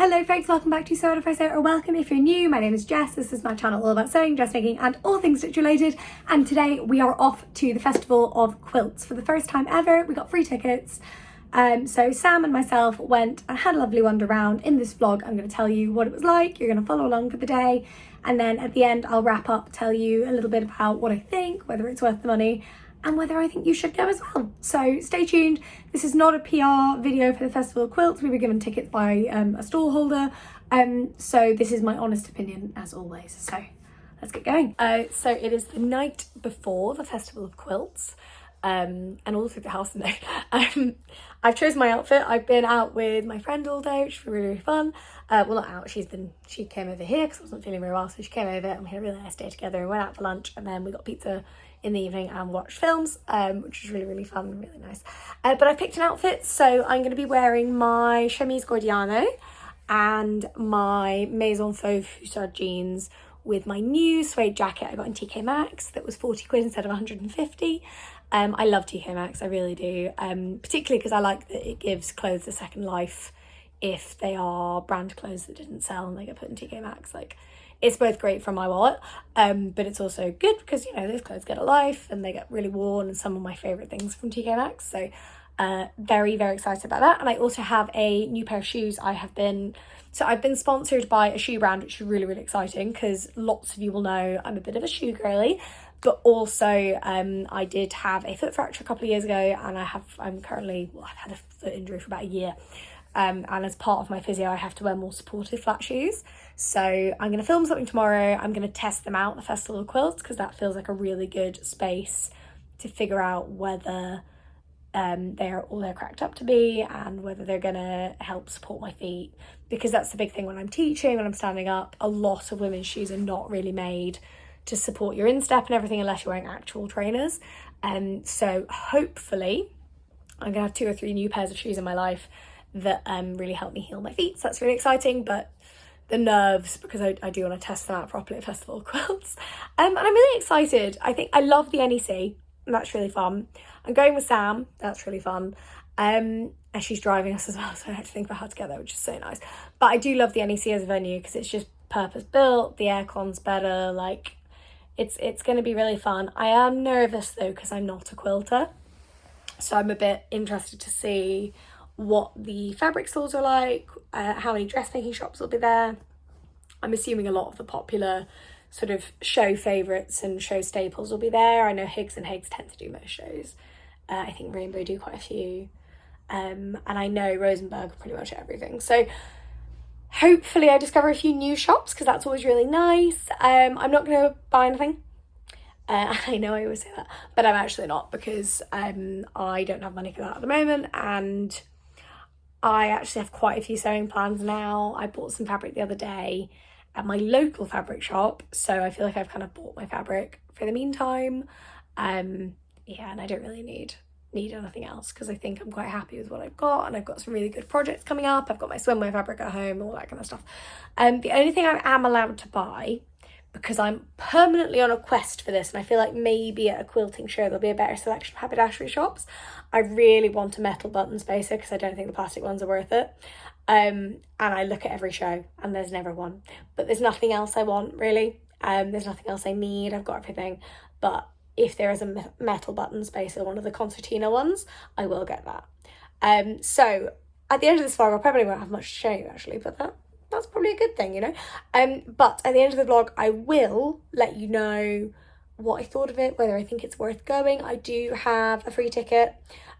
Hello folks, welcome back to Sew If I Sew, or welcome if you're new. My name is Jess. This is my channel all about sewing, dressmaking and all things stitch related, and today we are off to the Festival of Quilts for the first time ever. We got free tickets, so Sam and myself went and had a lovely wander around. In this vlog I'm going to tell you what it was like. You're going to follow along for the day, and then at the end I'll wrap up, tell you a little bit about what I think, whether it's worth the money, and whether I think you should go as well. So stay tuned. This is not a PR video for the Festival of Quilts. We were given tickets by a stall holder. So this is my honest opinion as always. So let's get going. So it is the night before the Festival of Quilts, and all through the house today. I've chosen my outfit. I've been out with my friend all day, which was really, really fun. Well, not out, she came over here because I wasn't feeling very well, so she came over and we had a really nice day together and went out for lunch, and then we got pizza in the evening and watched films, which was really, really fun and really nice. But I picked an outfit, so I'm going to be wearing my chemise Gordiano and my Maison Fauve Hussard jeans with my new suede jacket I got in TK Maxx that was 40 quid instead of 150. I love TK Maxx, I really do, particularly because I like that it gives clothes a second life if they are brand clothes that didn't sell and they get put in TK Maxx. Like, it's both great for my wallet, but it's also good because, you know, those clothes get a life and they get really worn, and some of my favourite things from TK Maxx. So very, very excited about that. And I also have a new pair of shoes. I've been sponsored by a shoe brand, which is really, really exciting because lots of you will know I'm a bit of a shoe girly. But also I did have a foot fracture a couple of years ago, and I've had a foot injury for about a year. And as part of my physio I have to wear more supportive flat shoes, so I'm going to film something tomorrow. I'm going to test them out at the Festival of Quilts because that feels like a really good space to figure out whether they're all they're cracked up to be and whether they're going to help support my feet, because that's the big thing when I'm teaching, when I'm standing up. A lot of women's shoes are not really made to support your instep and everything unless you're wearing actual trainers, and so hopefully I'm going to have 2 or 3 new pairs of shoes in my life that really help me heal my feet. So that's really exciting, but the nerves, because I do want to test them out properly at Festival of Quilts. And I'm really excited. I think I love the NEC, and that's really fun. I'm going with Sam, that's really fun. And she's driving us as well, so I have to think about how to get there, which is so nice. But I do love the NEC as a venue because it's just purpose built, the aircon's better, like it's going to be really fun. I am nervous though because I'm not a quilter, so I'm a bit interested to see what the fabric stores are like, how many dressmaking shops will be there. I'm assuming a lot of the popular sort of show favourites and show staples will be there. I know Higgs and Higgs tend to do most shows. I think Rainbow do quite a few. And I know Rosenberg pretty much everything. So hopefully I discover a few new shops because that's always really nice. I'm not going to buy anything. I know I always say that, but I'm actually not, because I don't have money for that at the moment, and I actually have quite a few sewing plans now. I bought some fabric the other day at my local fabric shop, so I feel like I've kind of bought my fabric for the meantime. Yeah, and I don't really need anything else because I think I'm quite happy with what I've got, and I've got some really good projects coming up. I've got my swimwear fabric at home, all that kind of stuff. The only thing I am allowed to buy, because I'm permanently on a quest for this, and I feel like maybe at a quilting show there'll be a better selection of haberdashery shops. I really want a metal button spacer because I don't think the plastic ones are worth it. And I look at every show and there's never one. But there's nothing else I want, really. There's nothing else I need. I've got everything. But if there is a metal button spacer, one of the concertina ones, I will get that. So at the end of this vlog, I probably won't have much to show you actually, but that's probably a good thing, you know. But at the end of the vlog I will let you know what I thought of it, whether I think it's worth going. I do have a free ticket,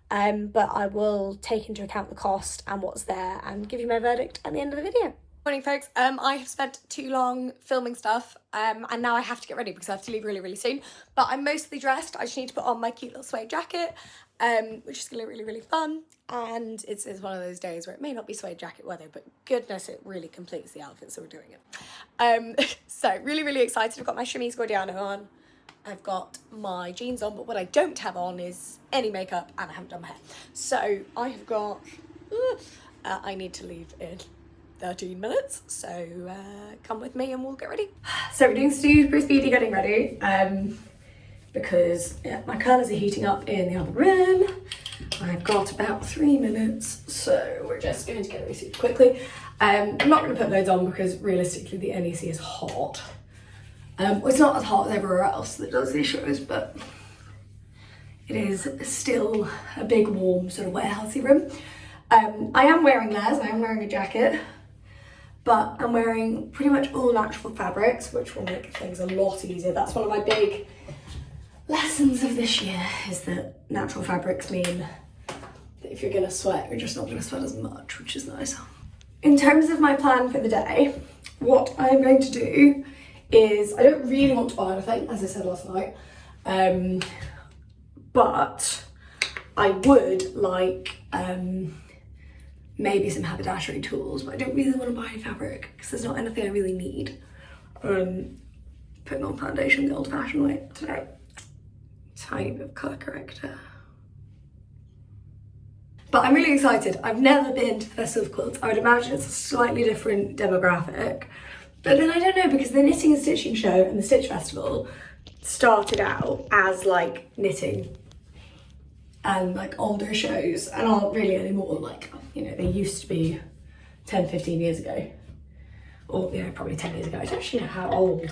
but I will take into account the cost and what's there and give you my verdict at the end of the video. Morning folks, I have spent too long filming stuff, and now I have to get ready because I have to leave really, really soon. But I'm mostly dressed. I just need to put on my cute little suede jacket, which is gonna be really, really fun. And it's one of those days where it may not be suede jacket weather, but goodness, it really completes the outfit, so we're doing it. So really, really excited. I've got my chemise Gordiano on. I've got my jeans on, but what I don't have on is any makeup, and I haven't done my hair. So I have got, I need to leave in 13 minutes, so come with me and we'll get ready. So we're doing super speedy getting ready, because my curlers are heating up in the other room. I've got about 3 minutes, so we're just going to get ready super quickly. I'm not going to put loads on because realistically the NEC is hot. Well, it's not as hot as everywhere else that does these shows, but it is still a big, warm, sort of warehousey room. I am wearing layers, I am wearing a jacket, but I'm wearing pretty much all natural fabrics, which will make things a lot easier. That's one of my big lessons of this year, is that natural fabrics mean that if you're gonna sweat, you're just not gonna sweat as much, which is nice. In terms of my plan for the day, what I'm going to do is, I don't really want to buy anything, as I said last night, but I would like maybe some haberdashery tools, but I don't really want to buy any fabric because there's not anything I really need. Putting on foundation the old-fashioned way today. Tiny bit of colour corrector. But I'm really excited. I've never been to the Festival of Quilts. I would imagine it's a slightly different demographic. But then I don't know, because the Knitting and Stitching Show and the Stitch Festival started out as like knitting and like older shows and aren't really anymore. Like, you know, they used to be 10, 15 years ago. Or, you know, probably 10 years ago. I don't actually know how old.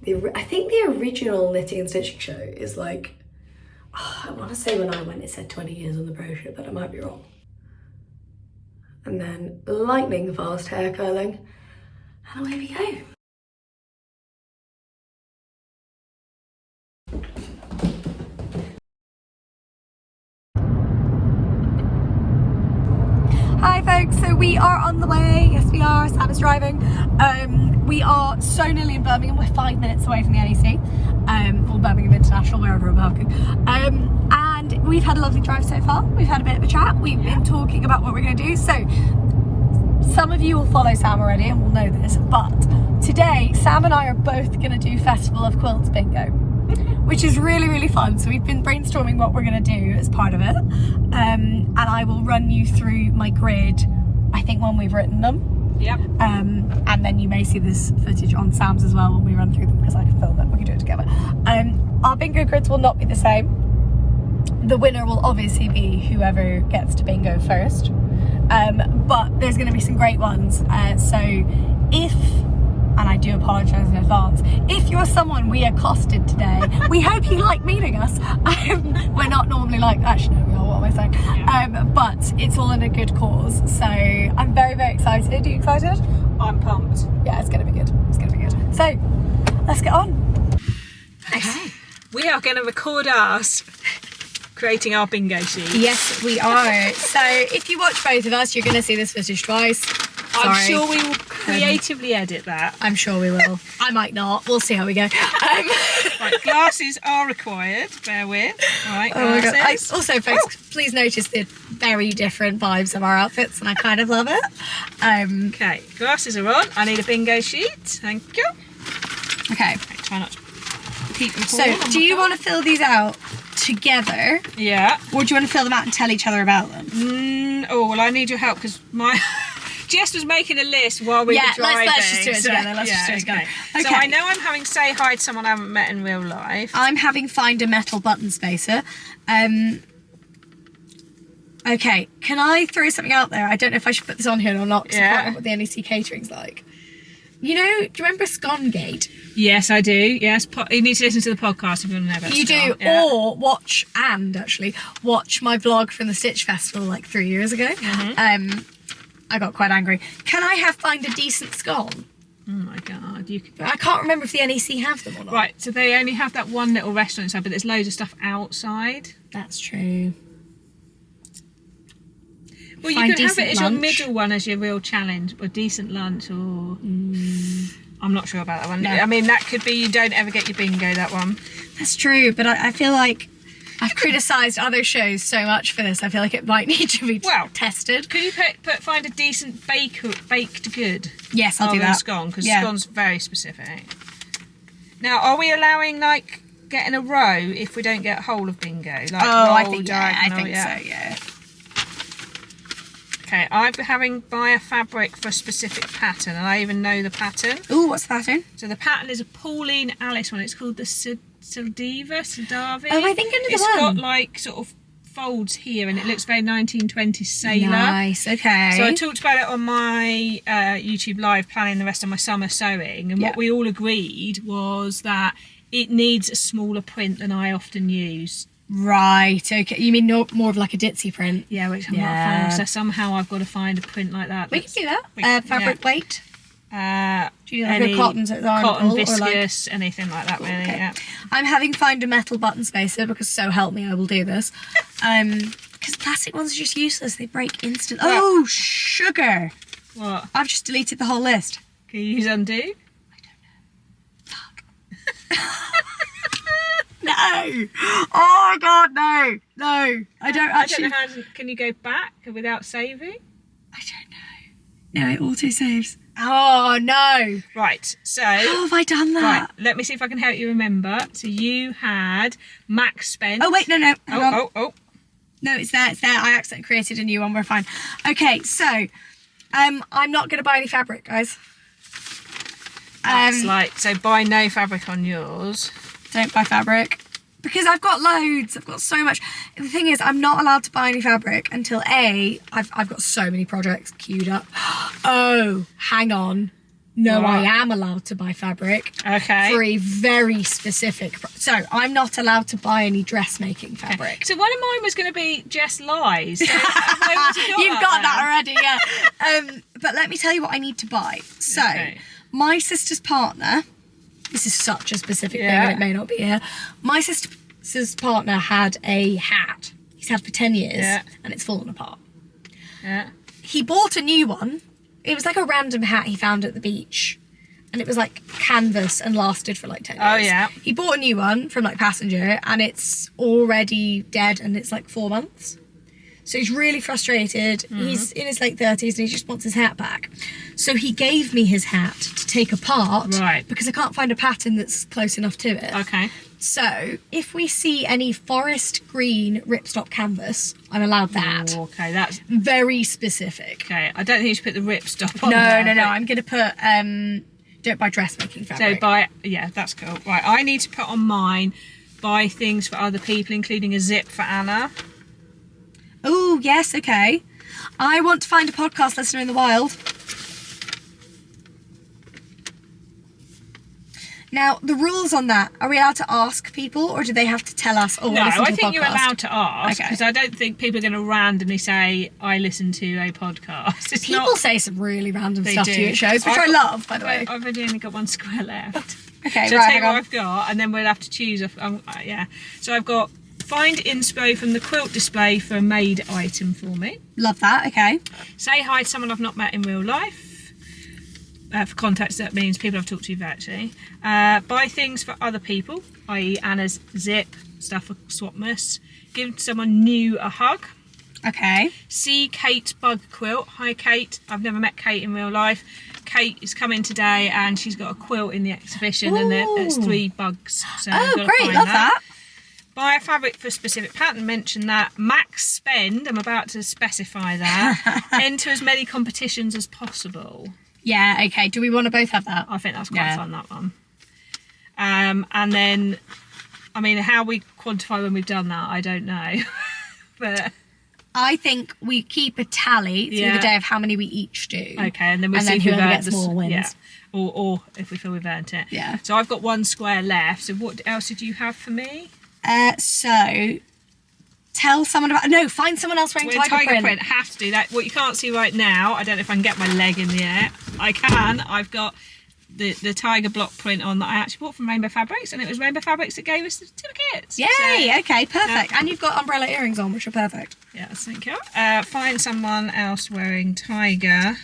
I think the original Knitting and Stitching Show is like, I want to say when I went it said 20 years on the brochure, but I might be wrong. And then lightning fast hair curling. And away we go. Hi folks, so we are on the way. Yes we are, Sam is driving. We are so nearly in Birmingham. We're 5 minutes away from the NEC. Or Birmingham International, wherever we're parking. And we've had a lovely drive so far. We've had a bit of a chat. We've been talking about what we're going to do. So some of you will follow Sam already and will know this, but today Sam and I are both going to do Festival of Quilts bingo, which is really, really fun. So we've been brainstorming what we're going to do as part of it. And I will run you through my grid, I think, when we've written them. Yep. And then you may see this footage on Sam's as well when we run through them, because I can film it, we can do it together. Our bingo grids will not be the same. The winner will obviously be whoever gets to bingo first. But there's going to be some great ones. So if, and I do apologise in advance, if you're someone we accosted today, we hope you like meeting us. We're not normally like, actually no, we are, what am I saying? But it's all in a good cause. So I'm very, very excited. Are you excited? I'm pumped. Yeah, it's going to be good. It's going to be good. So let's get on. Okay. We are going to record us creating our bingo sheet. Yes, we are. So if you watch both of us, you're going to see this footage twice. I'm sure we will creatively edit that. I'm sure we will. I might not. We'll see how we go. Right, glasses are required. Bear with. Right, oh my glasses. God. Also, folks, please notice the very different vibes of our outfits, and I kind of love it. Okay, glasses are on. I need a bingo sheet. Thank you. Okay. Try not to keep them So, do you want to fill these out together? Yeah. Or do you want to fill them out and tell each other about them? Oh, well, I need your help because my... Jess was making a list while we were driving. Let's just do it together. Let's just do it together. Okay. So I know I'm having say hi to someone I haven't met in real life. I'm having find a metal button spacer. Okay, can I throw something out there? I don't know if I should put this on here or not, because I can't remember what the NEC catering's like. You know, do you remember Scongate? Yes, I do. Yes, you need to listen to the podcast if you want to know about You Scone. do, or watch my vlog from the Stitch Festival like 3 years ago. I got quite angry. Can I find a decent scone? Oh my God. I can't remember if the NEC have them or not. Right, so they only have that one little restaurant inside, but there's loads of stuff outside. That's true. Well, you could have it as your middle one as your real challenge, or decent lunch, or... I'm not sure about that one. No. I mean, that could be you don't ever get your bingo, that one. That's true, but I feel like I've criticised other shows so much for this. I feel like it might need to be tested. Could you find a decent baked good? Yes, I'll do that. Scone, because scone's very specific. Now, are we allowing, like, getting a row if we don't get a whole of bingo? Like I think so, yeah. Okay, I'm buy a fabric for a specific pattern, and I even know the pattern. Ooh, what's the pattern? So the pattern is a Pauline Alice one. It's called the Sildavi. Oh, I think I know the one. It's got like sort of folds here, and it looks very 1920s sailor. Nice, okay. So I talked about it on my YouTube live, planning the rest of my summer sewing, and what we all agreed was that it needs a smaller print than I often use. Right, okay. You mean more of like a ditzy print? Yeah, which I'm not a fan of. So somehow I've got to find a print like that. We can do that. Fabric weight? Do you like a cotton viscous, anything like that, really. Okay. Yeah. I'm having found a metal button spacer because so help me, I will do this. Because plastic ones are just useless. They break instantly. Oh, sugar! What? I've just deleted the whole list. Can you use undo? I don't know. Fuck. No! Oh God, no! No, I don't actually. I don't know can you go back without saving? I don't know. No, it auto saves. Oh no! Right, so how have I done that? Right, let me see if I can help you remember. So you had Max spent. Oh wait, no. Oh. No, it's there. I accidentally created a new one. We're fine. Okay, so I'm not going to buy any fabric, guys. That's so buy no fabric on yours. Don't buy fabric. Because I've got loads, I've got so much. The thing is, I'm not allowed to buy any fabric until I've got so many projects queued up. Oh, hang on. No, what? I am allowed to buy fabric. Okay. For a very specific, so I'm not allowed to buy any dressmaking fabric. Okay. So one of mine was going to be Jess Lies. So You've got that already, yeah. But let me tell you what I need to buy. So, my sister's partner, this is such a specific thing and it may not be here. My sister's partner had a hat. He's had for 10 years and it's fallen apart. Yeah. He bought a new one. It was like a random hat he found at the beach. And it was like canvas and lasted for like 10 years. Oh yeah. He bought a new one from like Passenger and it's already dead and it's like 4 months. So he's really frustrated. He's in his late 30s and he just wants his hat back. So he gave me his hat to take apart. Right. Because I can't find a pattern that's close enough to it. Okay. So if we see any forest green ripstop canvas, I'm allowed that. Oh, okay, that's very specific. Okay, I don't think you should put the ripstop on. No. But... I'm going to put don't buy dressmaking fabric. So that's cool. Right, I need to put on mine, buy things for other people, including a zip for Anna. Oh, yes, okay. I want to find a podcast listener in the wild. Now, the rules on that, are we allowed to ask people or do they have to tell us, no, I think you're allowed to ask because I don't think people are going to randomly say, I listen to a podcast. People say some really random stuff to you at shows, which I love, by the way. I've only got one square left. Okay, so I'll tell you what I've got and then we'll have to choose. So I've got find inspo from the quilt display for a made item for me. Love that, okay. Say hi to someone I've not met in real life. For context, that means people I've talked to virtually. Buy things for other people, i.e. Anna's zip, stuff for Swapmas. Give someone new a hug. Okay. See Kate's bug quilt. Hi Kate, I've never met Kate in real life. Kate is coming today and she's got a quilt in the exhibition. Ooh. And there's 3 bugs. So great, love that. Buy a fabric for a specific pattern, mention that. Max spend, I'm about to specify that. Enter as many competitions as possible. Yeah, okay. Do we want to both have that? I think that's quite fun, that one. And then, I mean, how we quantify when we've done that, I don't know. But I think we keep a tally through the day of how many we each do. Okay, and then we'll see whoever gets more wins. Yeah. Or if we feel we've earned it. Yeah. So I've got 1 square left. So what else did you have for me? So tell someone about... No, find someone else wearing tiger print. Have to do that. What you can't see right now, I don't know if I can get my leg in the air. I can. I've got the tiger block print on that I actually bought from Rainbow Fabrics, and it was Rainbow Fabrics that gave us the certificates. Yay! So, okay, perfect. And you've got umbrella earrings on, which are perfect. Yes, thank you. Find someone else wearing tiger.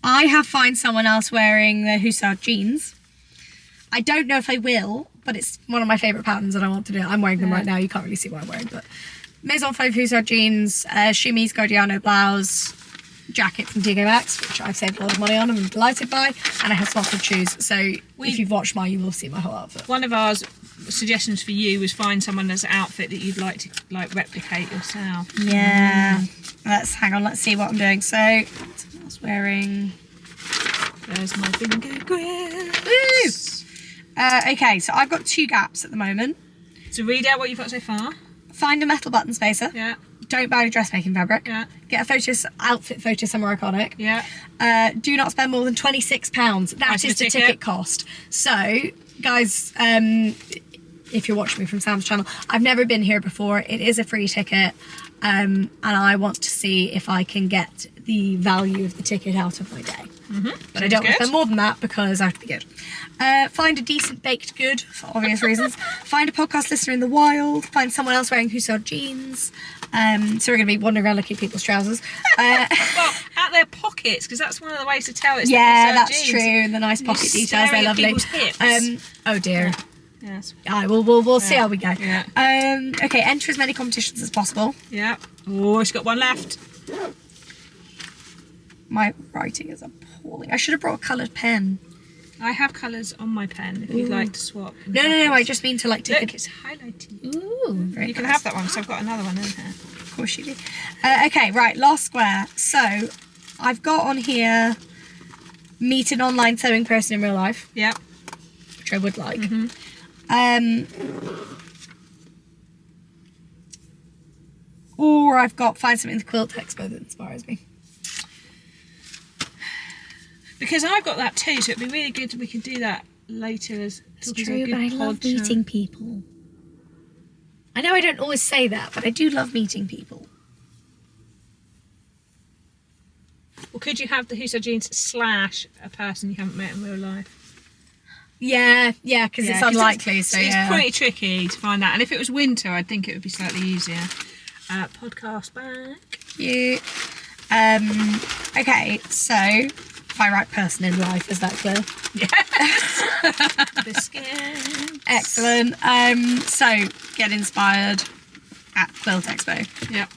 I have find someone else wearing the Hussard jeans. I don't know if I will, but it's one of my favourite patterns and I want to do it. I'm wearing them right now. You can't really see what I'm wearing, but Maison Fauve Hussard jeans, Shimi's Guardiano blouse, jacket from TK Maxx, which I've saved a lot of money on and I'm delighted by, and I have sponsored shoes. So if you've watched mine, you will see my whole outfit. One of our suggestions for you was find someone as an outfit that you'd like to replicate yourself. Yeah. Let's see what I'm doing. So someone else wearing. There's my finger grill. Woo! Okay, so I've got 2 gaps at the moment. So read out what you've got so far. Find a metal button spacer. Yeah. don't buy dressmaking fabric. Yeah. Get a outfit photo somewhere iconic. Yeah. Do not spend more than £26. That is the ticket cost. So, guys, if you're watching me from Sam's channel, I've never been here before. It is a free ticket, and I want to see if I can get the value of the ticket out of my day. But I don't want to spend more than that because I have to be good. Find a decent baked good for obvious reasons. Find a podcast listener in the wild. Find someone else wearing hussard jeans. So we're going to be wandering around looking at people's trousers. Well, at their pockets, because that's one of the ways to tell it's Yeah, the that's jeans. true. And the nice pocket details, they're lovely. Oh dear. Yeah. Yes. We'll see how we go. Yeah. Okay, enter as many competitions as possible. Yeah. Oh, she's got one left. My writing is appalling. I should have brought a coloured pen. I have colours on my pen if you'd like to swap. No, I just mean to like take Look, it's highlighted. Ooh, very You can nice. have that one because I've got another one in here. Of course you do. Okay, right, last square. So, I've got on here meet an online sewing person in real life, Yep. which I would like. Or I've got find something in the quilt expo that inspires me. Because I've got that too, so it'd be really good if we could do that later as It's true, but I love meeting people. I know I don't always say that, but I do love meeting people. Or could you have the hussard jeans / a person you haven't met in real life? Yeah, because it's unlikely, so it's yeah. pretty tricky to find that. And if it was winter, I'd think it would be slightly easier. Podcast back. Cute. Okay, so if I write person in life, is that clear? Yes. Biscuits. Excellent. So get inspired at Quilt Expo. Yep.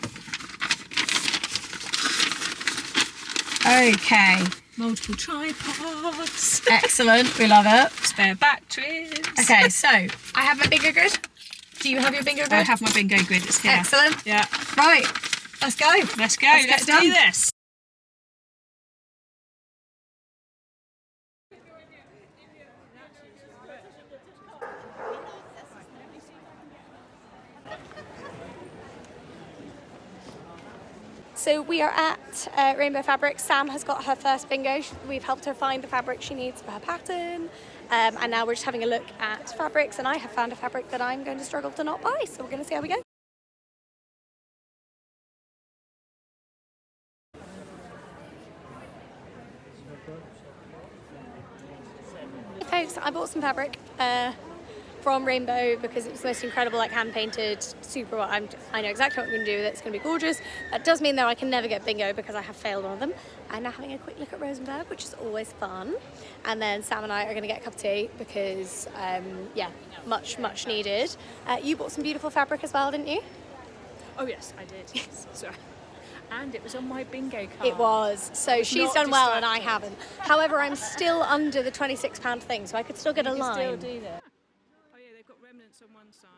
Okay. Multiple tripods. Excellent. We love it. Spare batteries. Okay, so I have my bingo grid. Do you have your bingo grid? I have my bingo grid. It's here. Excellent. Yeah. Right. Let's go. Let's go. Let's get Let's it done. do this. So we are at Rainbow Fabrics. Sam has got her first bingo. We've helped her find the fabric she needs for her pattern. And now we're just having a look at fabrics, and I have found a fabric that I'm going to struggle to not buy. So we're going to see how we go. Folks, I bought some fabric from Rainbow because it was the most incredible, like hand painted, super. I know exactly what I'm going to do with it. It's going to be gorgeous. That does mean though I can never get bingo because I have failed one of them. I'm now having a quick look at Rosenberg, which is always fun. And then Sam and I are going to get a cup of tea because yeah, much needed. You bought some beautiful fabric as well, didn't you? Oh yes, I did. Yes. Sorry. And it was on my bingo card. It was. So she's not done well and I distracted. haven't. However, I'm still under the £26 thing, so I could still get a You can line. still do that. Oh yeah, they've got remnants on one side.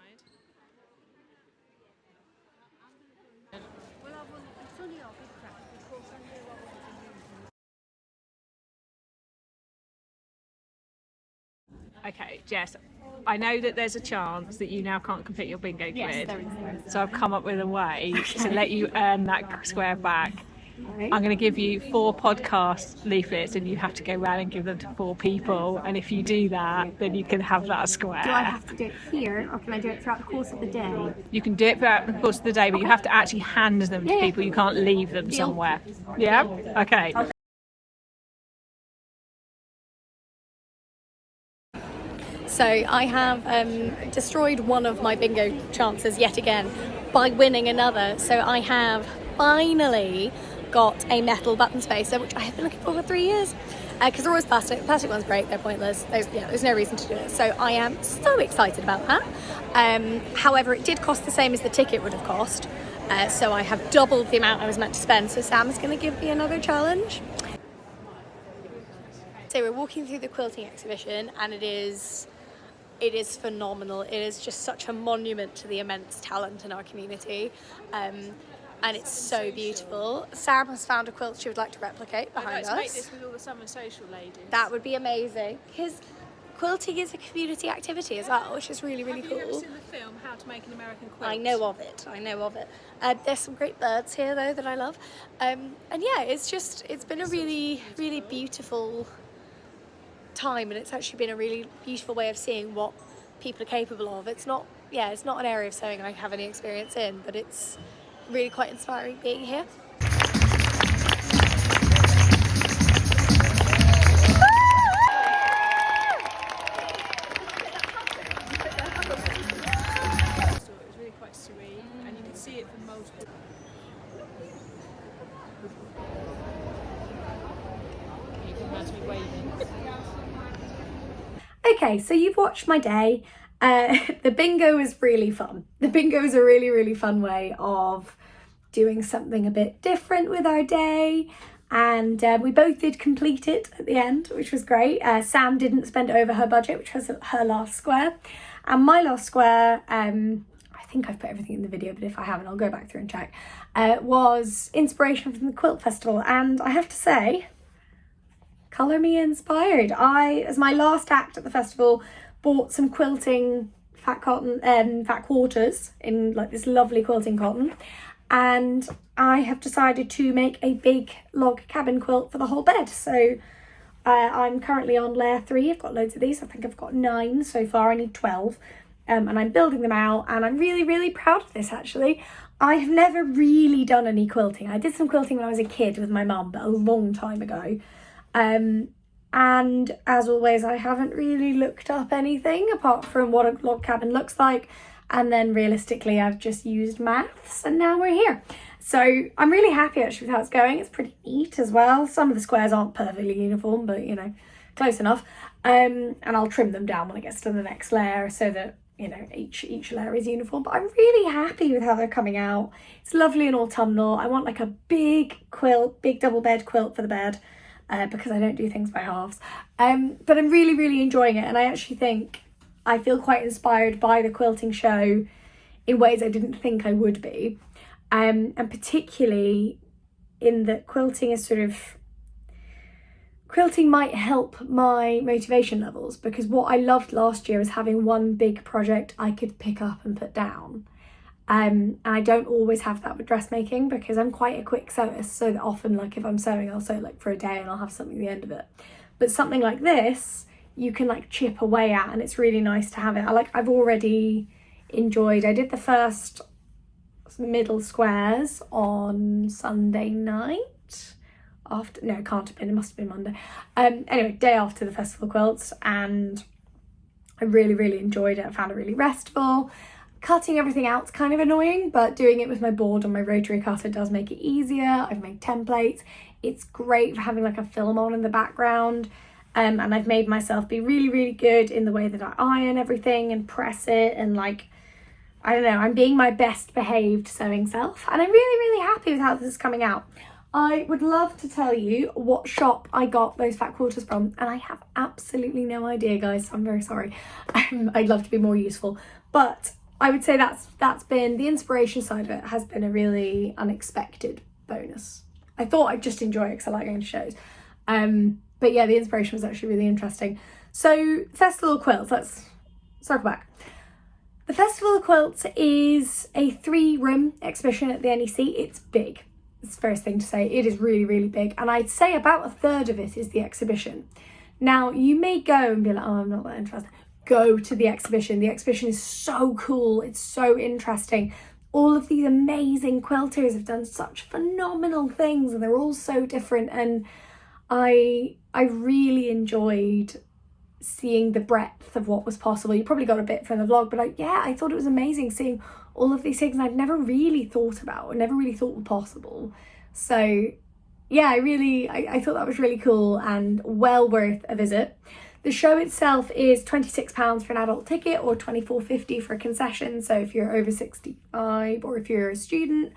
Okay, Jess, I know that there's a chance that you now can't complete your bingo grid. So I've come up with a way to let you earn that square back. I'm going to give you 4 podcast leaflets and you have to go around and give them to 4 people. And if you do that, then you can have that square. Do I have to do it here, or can I do it throughout the course of the day? You can do it throughout the course of the day, but you have to actually hand them to people. You can't leave them somewhere. Yeah? Okay. So I have destroyed one of my bingo chances yet again by winning another. So I have finally got a metal button spacer, which I have been looking for 3 years. Because they're always plastic. Plastic ones great, they're pointless. There's no reason to do it. So I am so excited about that. However, it did cost the same as the ticket would have cost. So I have doubled the amount I was meant to spend. So Sam's going to give me another challenge. So we're walking through the quilting exhibition, and it is phenomenal. It is just such a monument to the immense talent in our community. And it's so beautiful. Sam has found a quilt she would like to replicate behind Let's us. make this with all the summer social ladies. That would be amazing. Because quilting is a community activity as well, which is really, really Have cool. you ever seen the film How to Make an American Quilt? I know of it. There's some great birds here though that I love. And yeah, it's been a really, really beautiful time, and it's actually been a really beautiful way of seeing what people are capable of. It's not an area of sewing I have any experience in, but it's really quite inspiring being here. Serene, and you can see it from multiple. You can imagine me waving. Okay, so you've watched my day. The bingo is really fun. The bingo is a really, really fun way of doing something a bit different with our day. And we both did complete it at the end, which was great. Sam didn't spend over her budget, which was her last square. And my last square, I think I've put everything in the video, but if I haven't, I'll go back through and check, was inspiration from the Quilt Festival. And I have to say, colour me inspired. I, as my last act at the festival, bought some quilting fat quarters in like this lovely quilting cotton. And I have decided to make a big log cabin quilt for the whole bed. So I'm currently on layer 3. I've got loads of these. I think I've got 9 so far. I need 12. And I'm building them out, and I'm really, really proud of this actually. I have never really done any quilting. I did some quilting when I was a kid with my mum, but a long time ago. And as always, I haven't really looked up anything apart from what a log cabin looks like. And then realistically, I've just used maths, and now we're here. So I'm really happy actually with how it's going. It's pretty neat as well. Some of the squares aren't perfectly uniform, but you know, close enough. And I'll trim them down when it gets to the next layer so that, you know, each layer is uniform. But I'm really happy with how they're coming out. It's lovely and autumnal. I want like a big quilt, big double bed quilt for the bed, because I don't do things by halves. But I'm really, really enjoying it, and I actually think I feel quite inspired by the quilting show in ways I didn't think I would be. And particularly in that quilting might help my motivation levels, because what I loved last year was having one big project I could pick up and put down. And I don't always have that with dressmaking because I'm quite a quick sewer, so that often like if I'm sewing, I'll sew like for a day and I'll have something at the end of it. But something like this, you can like chip away at, and it's really nice to have it. I've already enjoyed, I did the first middle squares on Sunday night after, no, it can't have been, it must have been Monday. Anyway, day after the Festival of Quilts, and I really, really enjoyed it. I found it really restful. Cutting everything out's kind of annoying, but doing it with my board and my rotary cutter does make it easier. I've made templates. It's great for having like a film on in the background. And I've made myself be really, really good in the way that I iron everything and press it, and like, I don't know, I'm being my best behaved sewing self, and I'm really, really happy with how this is coming out. I would love to tell you what shop I got those fat quarters from, and I have absolutely no idea, guys, so I'm very sorry. I'd love to be more useful, but I would say that's been, the inspiration side of it has been a really unexpected bonus. I thought I'd just enjoy it because I like going to shows. But yeah, the inspiration was actually really interesting. So Festival of Quilts, let's circle back. The Festival of Quilts is a 3-room exhibition at the NEC. It's big. It's the first thing to say. It is really, really big. And I'd say about a third of it is the exhibition. Now, you may go and be like, oh, I'm not that interested. Go to the exhibition. The exhibition is so cool. It's so interesting. All of these amazing quilters have done such phenomenal things, and they're all so different. And I really enjoyed seeing the breadth of what was possible. You probably got a bit from the vlog, but I thought it was amazing seeing all of these things I'd never really thought about or never really thought were possible. So yeah, I thought that was really cool and well worth a visit. The show itself is £26 for an adult ticket or £24.50 for a concession. So if you're over 65 or if you're a student,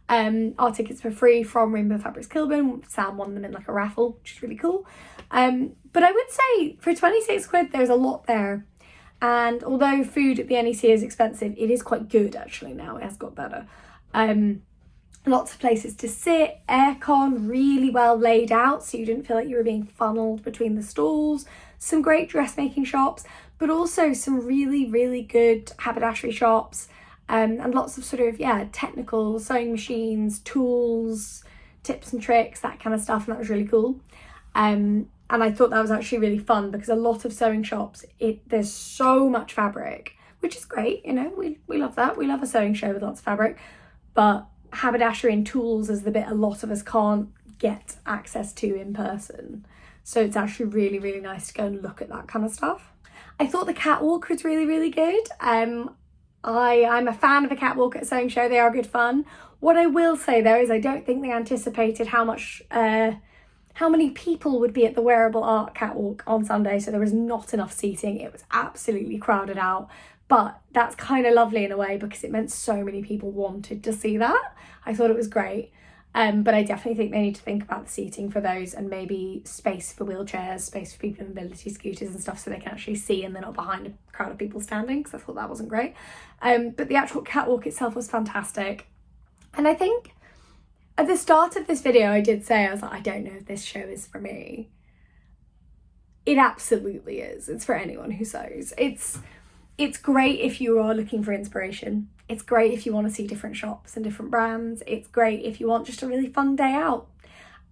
our tickets were free from Rainbow Fabrics Kilburn. Sam won them in like a raffle, which is really cool. But I would say for 26 quid, there's a lot there. And although food at the NEC is expensive, it is quite good actually now. It has got better. lots of places to sit, aircon, really well laid out so you didn't feel like you were being funneled between the stalls, some great dressmaking shops, but also some really, really good haberdashery shops, and lots of sort of, yeah, technical sewing machines, tools, tips and tricks, that kind of stuff, and that was really cool. And I thought that was actually really fun because a lot of sewing shops, there's so much fabric, which is great, you know, we love that. We love a sewing show with lots of fabric, but haberdashery and tools is the bit a lot of us can't get access to in person. So it's actually really, really nice to go and look at that kind of stuff. I thought the catwalk was really, really good. I'm a fan of a catwalk at a sewing show. They are good fun. What I will say though is I don't think they anticipated how many people would be at the Wearable Art catwalk on Sunday, so there was not enough seating. It was absolutely crowded out, but that's kind of lovely in a way because it meant so many people wanted to see that. I thought it was great, but I definitely think they need to think about the seating for those and maybe space for wheelchairs, space for people with mobility scooters and stuff so they can actually see and they're not behind a crowd of people standing, because I thought that wasn't great. But the actual catwalk itself was fantastic. And I think at the start of this video, I did say, I was like, I don't know if this show is for me. It absolutely is. It's for anyone who sews. It's great if you are looking for inspiration. It's great if you want to see different shops and different brands. It's great if you want just a really fun day out.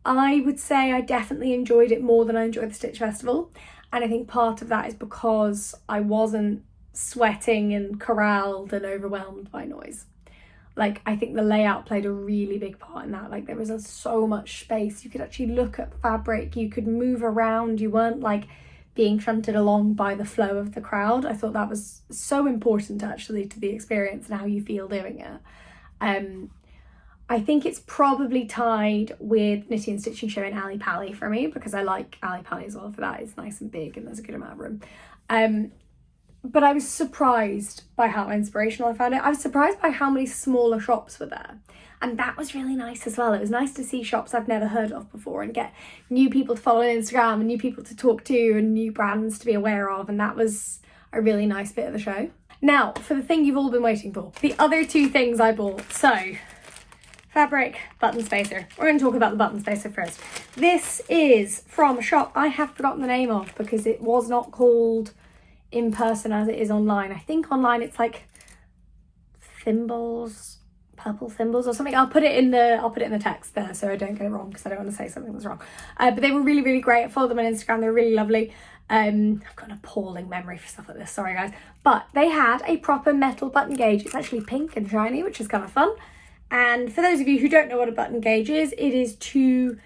I would say I definitely enjoyed it more than I enjoyed the Stitch Festival. And I think part of that is because I wasn't sweating and corralled and overwhelmed by noise. Like, I think the layout played a really big part in that. Like, there was so much space. You could actually look at fabric. You could move around. You weren't, like, being shunted along by the flow of the crowd. I thought that was so important, actually, to the experience and how you feel doing it. I think it's probably tied with Knitting and Stitching Show in Ali Pali for me, because I like Ali Pali as well for that. It's nice and big and there's a good amount of room. But I was surprised by how inspirational I found it. I was surprised by how many smaller shops were there. And that was really nice as well. It was nice to see shops I've never heard of before and get new people to follow on Instagram and new people to talk to and new brands to be aware of. And that was a really nice bit of the show. Now, for the thing you've all been waiting for, the other two things I bought. So, fabric, button spacer. We're going to talk about the button spacer first. This is from a shop I have forgotten the name of because it was not called in person as it is online. I think online it's like Thimbles, Purple Thimbles or something. I'll put it in the text there so I don't get it wrong because I don't want to say something that's wrong. But they were really, really great. I followed them on Instagram. They're really lovely. I've got an appalling memory for stuff like this, sorry guys. But they had a proper metal button gauge. It's actually pink and shiny, which is kind of fun. And for those of you who don't know what a button gauge is, it is to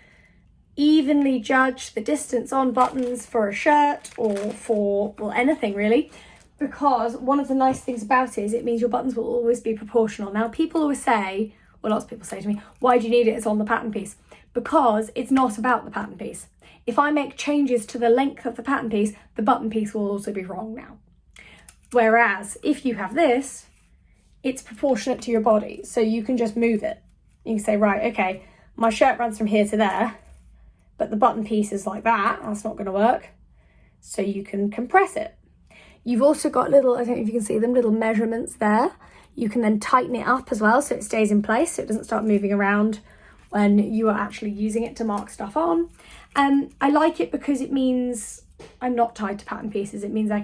evenly judge the distance on buttons for a shirt or for, well, anything really, because one of the nice things about it is it means your buttons will always be proportional. Now, people always say, well, lots of people say to me, why do you need it? It's on the pattern piece. Because it's not about the pattern piece. If I make changes to the length of the pattern piece, the button piece will also be wrong now. Whereas if you have this, it's proportionate to your body, so you can just move it. You can say, right, okay, my shirt runs from here to there, but the button piece is like that. That's not going to work. So you can compress it. You've also got little, I don't know if you can see them, little measurements there. You can then tighten it up as well so it stays in place, so it doesn't start moving around when you are actually using it to mark stuff on. I like it because it means I'm not tied to pattern pieces. It means I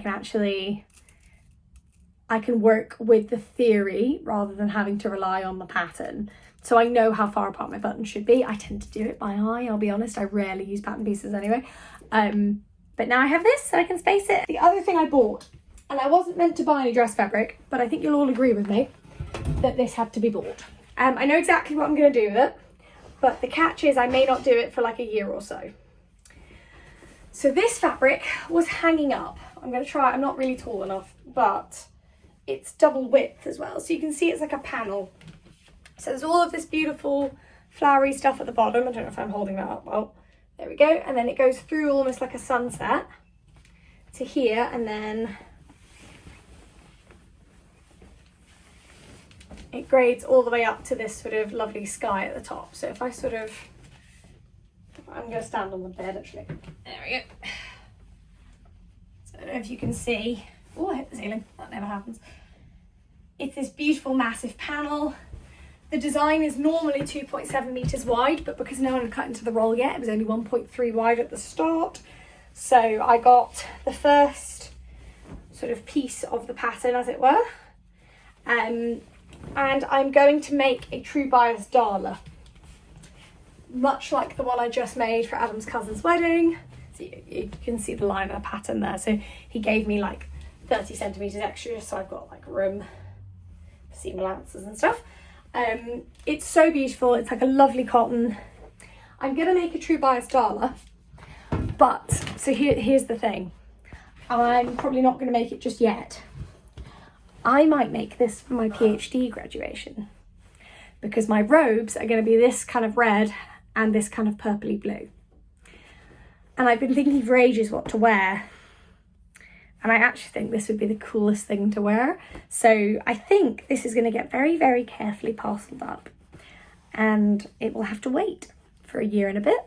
can work with the theory rather than having to rely on the pattern. So I know how far apart my buttons should be. I tend to do it by eye, I'll be honest. I rarely use pattern pieces anyway. But now I have this so I can space it. The other thing I bought, and I wasn't meant to buy any dress fabric, but I think you'll all agree with me that this had to be bought. I know exactly what I'm going to do with it, but the catch is I may not do it for like a year or so. So this fabric was hanging up. I'm going to try, I'm not really tall enough, but it's double width as well. So you can see it's like a panel. So there's all of this beautiful flowery stuff at the bottom. I don't know if I'm holding that up well. There we go. And then it goes through almost like a sunset to here, and then it grades all the way up to this sort of lovely sky at the top. So if I sort of, I'm going to stand on the bed actually. There we go. So I don't know if you can see. Oh, I hit the ceiling. That never happens. It's this beautiful massive panel. The design is normally 2.7 meters wide, but because no one had cut into the roll yet, it was only 1.3 wide at the start. So I got the first sort of piece of the pattern, as it were. And I'm going to make a true bias Dala, much like the one I just made for Adam's cousin's wedding. So you can see the line of the pattern there. So he gave me like 30 centimeters extra, so I've got like room for seam allowances and stuff. It's so beautiful. It's like a lovely cotton. I'm gonna make a true bias Dala, but so here's the thing. I'm probably not gonna make it just yet. I might make this for my PhD graduation, because my robes are going to be this kind of red and this kind of purpley blue. And I've been thinking for ages what to wear. And I actually think this would be the coolest thing to wear. So I think this is going to get very, very carefully parcelled up. And it will have to wait for a year and a bit.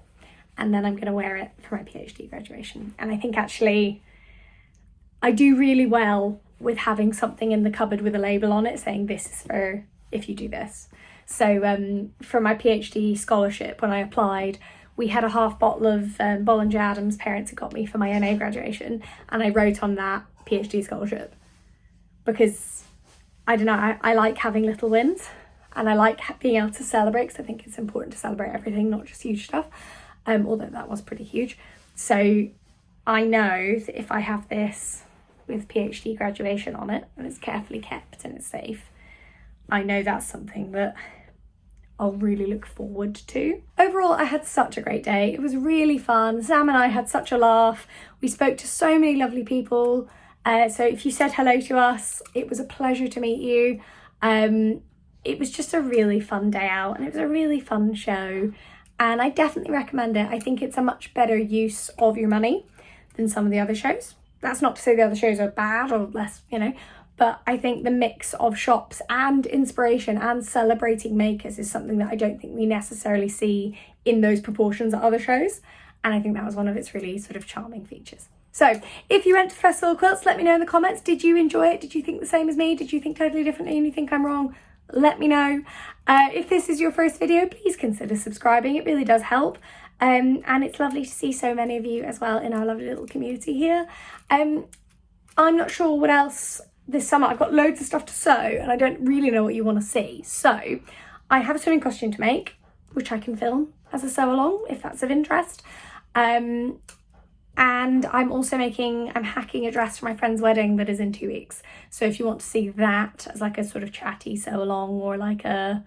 And then I'm going to wear it for my PhD graduation. And I think actually I do really well with having something in the cupboard with a label on it saying this is for if you do this. So for my PhD scholarship, when I applied, we had a half bottle of Bollinger Adams parents had got me for my MA graduation, and I wrote on that PhD scholarship, because I don't know, I like having little wins, and I like being able to celebrate, because I think it's important to celebrate everything, not just huge stuff, although that was pretty huge. So I know that if I have this with PhD graduation on it, and it's carefully kept and it's safe, I know that's something that I'll really look forward to. Overall, I had such a great day. It was really fun. Sam and I had such a laugh. We spoke to so many lovely people. So if you said hello to us, it was a pleasure to meet you. It was just a really fun day out, and it was a really fun show, and I definitely recommend it. I think it's a much better use of your money than some of the other shows. That's not to say the other shows are bad or less, you know, but I think the mix of shops and inspiration and celebrating makers is something that I don't think we necessarily see in those proportions at other shows. And I think that was one of its really sort of charming features. So if you went to Festival of Quilts, let me know in the comments. Did you enjoy it? Did you think the same as me? Did you think totally differently and you think I'm wrong? Let me know. If this is your first video, please consider subscribing. It really does help. And it's lovely to see so many of you as well in our lovely little community here. I'm not sure what else this summer. I've got loads of stuff to sew and I don't really know what you want to see. So I have a swimming costume to make, which I can film as a sew along if that's of interest. And I'm also I'm hacking a dress for my friend's wedding that is in 2 weeks. So if you want to see that as like a sort of chatty sew along, or like a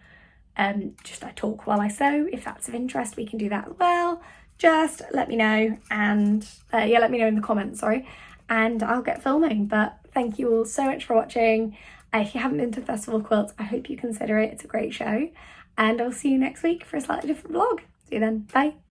just I talk while I sew, if that's of interest, we can do that as well. Just let me know, and yeah, let me know in the comments, sorry, and I'll get filming. But thank you all so much for watching. If you haven't been to Festival of Quilts, I hope you consider it. It's a great show, and I'll see you next week for a slightly different vlog. See you then, bye.